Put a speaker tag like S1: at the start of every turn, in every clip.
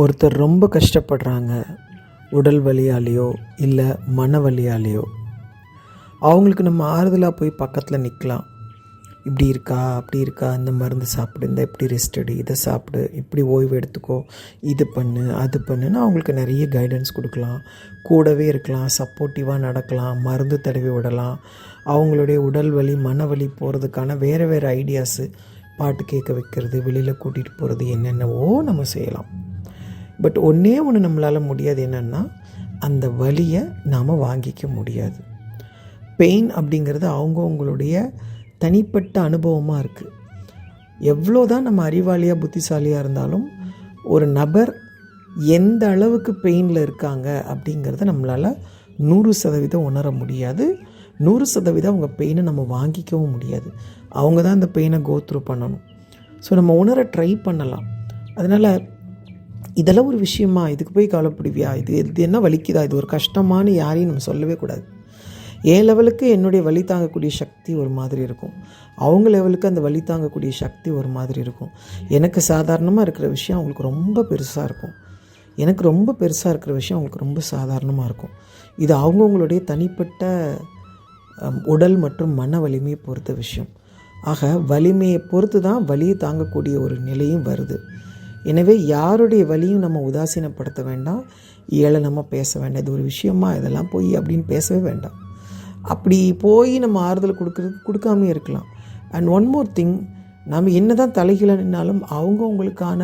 S1: ஒருத்தர் ரொம்ப கஷ்டப்படுறாங்க, உடல் வலியாலேயோ இல்லை மன வலியாலேயோ. அவங்களுக்கு நம்ம ஆறுதலாக போய் பக்கத்தில் நிற்கலாம். இப்படி இருக்கா, அப்படி இருக்கா, இந்த மருந்து சாப்பிடு, இந்த இப்படி ரெஸ்ட் எடு, இதை சாப்பிடு, இப்படி ஓய்வு எடுத்துக்கோ, இது பண்ணு, அது பண்ணுன்னு அவங்களுக்கு நிறைய கைடன்ஸ் கொடுக்கலாம். கூடவே இருக்கலாம், சப்போர்ட்டிவாக நடக்கலாம், மருந்து தடவி விடலாம். அவங்களுடைய உடல் வலி மன வலி போகிறதுக்கான வேறு வேறு ஐடியாஸு, பாட்டு கேட்க வைக்கிறது, வெளியில் கூட்டிகிட்டு போகிறது, என்னென்னவோ நம்ம செய்யலாம். பட் ஒன்றே ஒன்று நம்மளால் முடியாது, என்னென்னா அந்த வலியை நாம் வாங்கிக்க முடியாது. பெயின் அப்படிங்கிறது அவங்கவுங்களுடைய தனிப்பட்ட அனுபவமாக இருக்குது. எவ்வளோ தான் நம்ம அறிவாளியாக புத்திசாலியாக இருந்தாலும் ஒரு நபர் எந்த அளவுக்கு பெயினில் இருக்காங்க அப்படிங்கிறத நம்மளால் 100% உணர முடியாது. 100% அவங்க பெயினை நம்ம வாங்கிக்கவும் முடியாது. அவங்க தான் அந்த பெயினை கோத்ரூ பண்ணணும். ஸோ நம்ம உணர ட்ரை பண்ணலாம். அதனால் இதெல்லாம் ஒரு விஷயமா, இதுக்கு போய் கவலைப்படுவியா, இது என்ன வலிக்குதா, இது ஒரு கஷ்டமானு யாரையும் நம்ம சொல்லவே கூடாது. என் லெவலுக்கு என்னுடைய வலி தாங்கக்கூடிய சக்தி ஒரு மாதிரி இருக்கும், அவங்க லெவலுக்கு அந்த வலி தாங்கக்கூடிய சக்தி ஒரு மாதிரி இருக்கும். எனக்கு சாதாரணமாக இருக்கிற விஷயம் அவங்களுக்கு ரொம்ப பெருசாக இருக்கும், எனக்கு ரொம்ப பெருசாக இருக்கிற விஷயம் அவங்களுக்கு ரொம்ப சாதாரணமாக இருக்கும். இது அவங்கவுங்களுடைய தனிப்பட்ட உடல் மற்றும் மன வலிமையை பொறுத்த விஷயம். ஆக வலிமையை பொறுத்து தான் வலியை தாங்கக்கூடிய ஒரு நிலையும் வருது. எனவே யாருடைய வலியும் நம்ம உதாசீனப்படுத்த வேண்டாம், ஏளனமாக பேச வேண்டாம். இது ஒரு விஷயமா, இதெல்லாம் போய் அப்படின்னு பேசவே வேண்டாம். அப்படி போய் நம்ம ஆறுதல் கொடுக்காமே இருக்கலாம். அண்ட் ஒன் மோர் திங், நம்ம என்ன தான் தலைகீழ நின்னாலும் அவங்கவுங்களுக்கான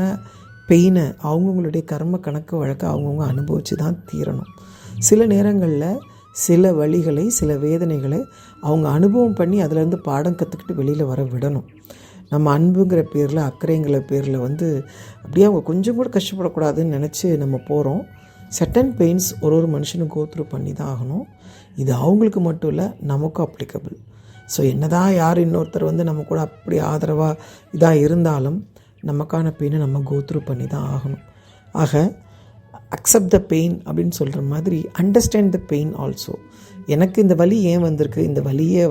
S1: பெயினை, அவங்கவுங்களுடைய கர்ம கணக்கு வழக்க அவங்கவுங்க அனுபவித்து தான் தீரணும். சில நேரங்களில் சில வலிகளை, சில வேதனைகளை அவங்க அனுபவம் பண்ணி அதிலேருந்து பாடம் கற்றுக்கிட்டு வெளியில் வர விடணும். நம்ம அன்புங்கிற பேரில், அக்கறைங்கிற பேரில் அப்படியே அவங்க கொஞ்சம் கூட கஷ்டப்படக்கூடாதுன்னு நினச்சி நம்ம போகிறோம். சர்டன் பெயின்ஸ் ஒரு மனுஷனும் கோத்ரூ பண்ணி தான் ஆகணும். இது அவங்களுக்கு மட்டும் இல்லை, நமக்கும் அப்ளிகபிள். ஸோ என்ன தான் யார் இன்னொருத்தர் நம்ம கூட அப்படி ஆதரவாக இதாக இருந்தாலும் நமக்கான பெயினை நம்ம கோத்ரூ பண்ணி தான் ஆகணும். ஆக அக்செப்ட் த பெயின் அப்படின்னு சொல்கிற மாதிரி அண்டர்ஸ்டாண்ட் த பெயின் ஆல்சோ. எனக்கு இந்த வலி ஏன் வந்திருக்கு, இந்த வலியை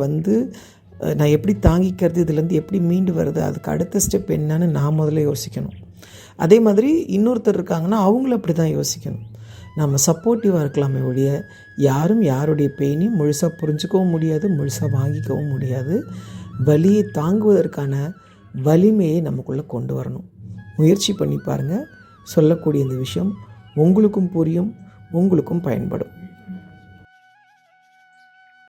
S1: நான் எப்படி தாங்கிக்கிறது, இதுலேருந்து எப்படி மீண்டு வருது, அதுக்கு அடுத்த ஸ்டெப் என்னன்னு நான் முதல்ல யோசிக்கணும். அதே மாதிரி இன்னொருத்தர் இருக்காங்கன்னா அவங்கள அப்படி தான் யோசிக்கணும். நம்ம சப்போர்ட்டிவாக இருக்கலாமே ஒழிய யாரும் யாருடைய பெயினையும் முழுசாக புரிஞ்சுக்கவும் முடியாது, முழுசாக வாங்கிக்கவும் முடியாது. வலியை தாங்குவதற்கான வலிமையை நமக்குள்ளே கொண்டு வரணும். முயற்சி பண்ணி பாருங்கள். சொல்லக்கூடிய இந்த விஷயம் உங்களுக்கும் புரியும், உங்களுக்கும் பயன்படும்.